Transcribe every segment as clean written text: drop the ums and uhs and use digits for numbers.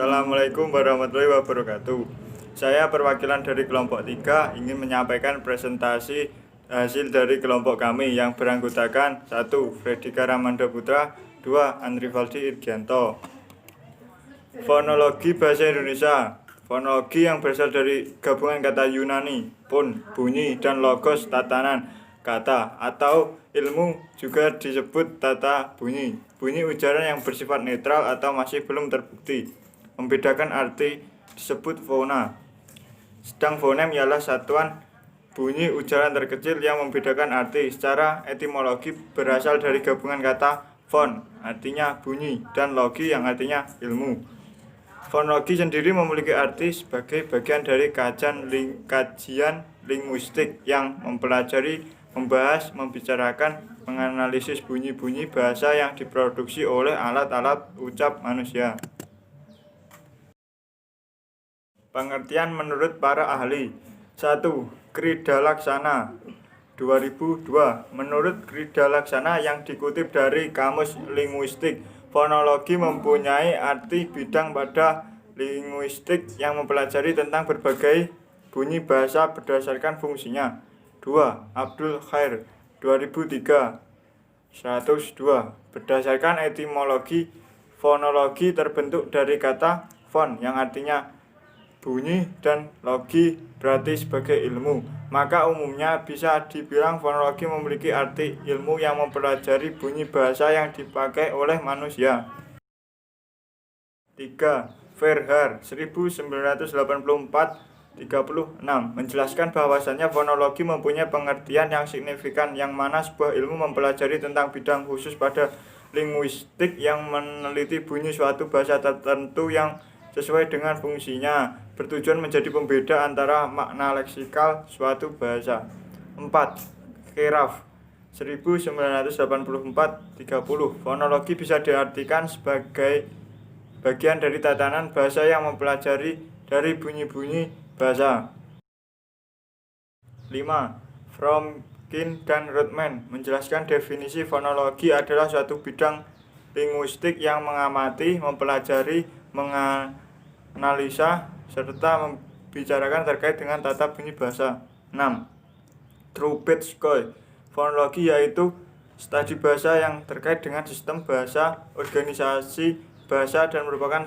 Assalamualaikum warahmatullahi wabarakatuh. Saya perwakilan dari kelompok 3 ingin menyampaikan presentasi hasil dari kelompok kami yang beranggotakan 1. Fredika Ramanda Putra, 2. Andrivaldi Irgianto. Fonologi Bahasa Indonesia. Fonologi yang berasal dari gabungan kata Yunani, pun, bunyi, dan logos, tatanan kata atau ilmu, juga disebut tata bunyi. Bunyi ujaran yang bersifat netral atau masih belum terbukti. Membedakan arti disebut fona. Sedang fonem ialah satuan bunyi ujaran terkecil yang membedakan arti. Secara etimologi berasal dari gabungan kata fon, artinya bunyi, dan logi yang artinya ilmu. Fonologi sendiri memiliki arti sebagai bagian dari kajian linguistik yang mempelajari, membahas, membicarakan, menganalisis bunyi-bunyi bahasa yang diproduksi oleh alat-alat ucap manusia. Pengertian menurut para ahli. 1. Krida Laksana 2002. Menurut Krida Laksana yang dikutip dari Kamus Linguistik, fonologi mempunyai arti bidang pada linguistik yang mempelajari tentang berbagai bunyi bahasa berdasarkan fungsinya. 2. Abdul Khair 2003 102. Berdasarkan etimologi, fonologi terbentuk dari kata fon yang artinya bunyi dan logi berarti sebagai ilmu. Maka umumnya bisa dibilang fonologi memiliki arti ilmu yang mempelajari bunyi bahasa yang dipakai oleh manusia. 3. Verhaar 1984-36 menjelaskan bahwasannya fonologi mempunyai pengertian yang signifikan, yang mana sebuah ilmu mempelajari tentang bidang khusus pada linguistik yang meneliti bunyi suatu bahasa tertentu yang sesuai dengan fungsinya, bertujuan menjadi pembeda antara makna leksikal suatu bahasa. 4. Keraf 1984-30 fonologi bisa diartikan sebagai bagian dari tatanan bahasa yang mempelajari dari bunyi-bunyi bahasa. 5. Fromkin dan Rothman menjelaskan definisi fonologi adalah suatu bidang linguistik yang mengamati, mempelajari, menganalisa, serta membicarakan terkait dengan tata bunyi bahasa. 6. Trubetskoy fonologi yaitu studi bahasa yang terkait dengan sistem bahasa, organisasi bahasa, dan merupakan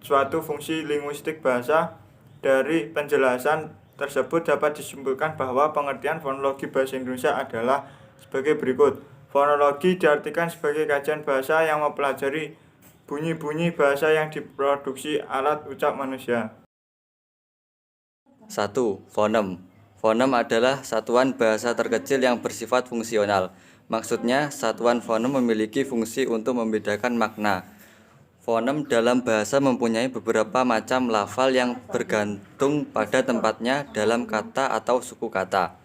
suatu fungsi linguistik bahasa. Dari penjelasan tersebut dapat disimpulkan bahwa pengertian fonologi bahasa Indonesia adalah sebagai berikut. Fonologi diartikan sebagai kajian bahasa yang mempelajari bunyi-bunyi bahasa yang diproduksi alat ucap manusia. 1. Fonem. Fonem adalah satuan bahasa terkecil yang bersifat fungsional. Maksudnya, satuan fonem memiliki fungsi untuk membedakan makna. Fonem dalam bahasa mempunyai beberapa macam lafal yang bergantung pada tempatnya dalam kata atau suku kata.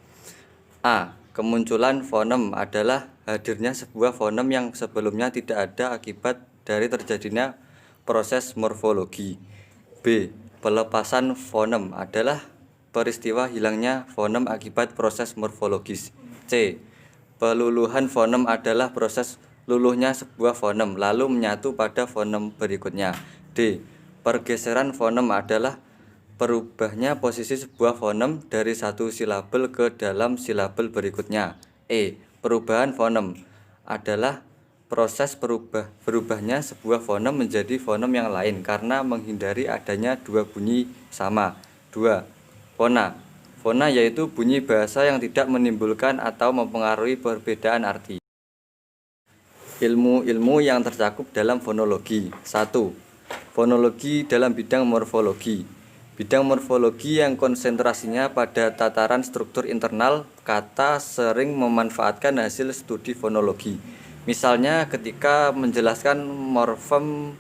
A. Kemunculan fonem adalah hadirnya sebuah fonem yang sebelumnya tidak ada akibat dari terjadinya proses morfologi. B. Pelepasan fonem adalah peristiwa hilangnya fonem akibat proses morfologis. C. Peluluhan fonem adalah proses luluhnya sebuah fonem lalu menyatu pada fonem berikutnya. D. Pergeseran fonem adalah perubahnya posisi sebuah fonem dari satu silabel ke dalam silabel berikutnya. E. Perubahan fonem adalah proses berubahnya sebuah fonem menjadi fonem yang lain karena menghindari adanya dua bunyi sama. 2. Fona. Fona yaitu bunyi bahasa yang tidak menimbulkan atau mempengaruhi perbedaan arti. Ilmu-ilmu yang tercakup dalam fonologi. 1. Fonologi dalam bidang morfologi. Bidang morfologi yang konsentrasinya pada tataran struktur internal kata sering memanfaatkan hasil studi fonologi. Misalnya ketika menjelaskan morfem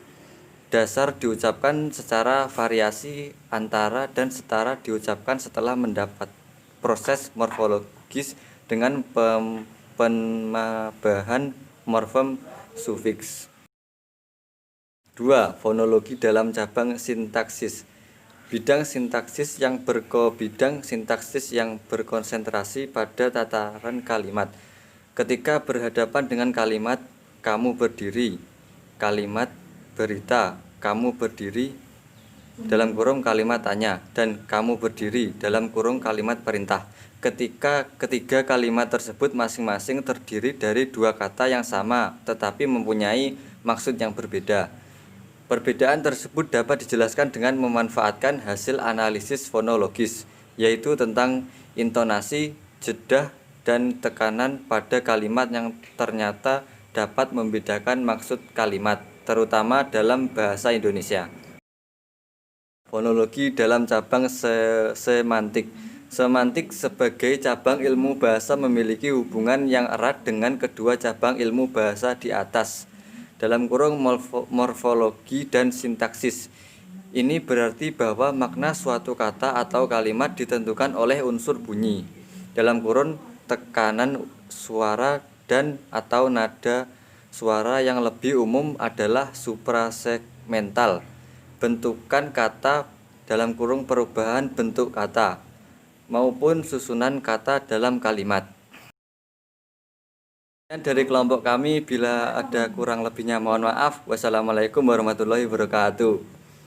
dasar diucapkan secara variasi antara dan setara diucapkan setelah mendapat proses morfologis dengan penambahan morfem sufiks. 2. Fonologi dalam cabang sintaksis. Bidang sintaksis yang berkonsentrasi pada tataran kalimat. Ketika berhadapan dengan kalimat kamu berdiri, kalimat berita, kamu berdiri dalam kurung kalimat tanya dan kamu berdiri dalam kurung kalimat perintah. Ketiga kalimat tersebut masing-masing terdiri dari dua kata yang sama tetapi mempunyai maksud yang berbeda. Perbedaan tersebut dapat dijelaskan dengan memanfaatkan hasil analisis fonologis, yaitu tentang intonasi, jeda, dan tekanan pada kalimat yang ternyata dapat membedakan maksud kalimat, terutama dalam bahasa Indonesia. Fonologi dalam cabang semantik. Semantik sebagai cabang ilmu bahasa memiliki hubungan yang erat dengan kedua cabang ilmu bahasa di atas, dalam kurung morfologi dan sintaksis. Ini berarti bahwa makna suatu kata atau kalimat ditentukan oleh unsur bunyi, dalam kurung tekanan suara dan atau nada suara. Yang lebih umum adalah suprasegmental, bentukan kata dalam kurung perubahan bentuk kata maupun susunan kata dalam kalimat. Dan dari kelompok kami, bila ada kurang lebihnya mohon maaf. Wassalamualaikum warahmatullahi wabarakatuh.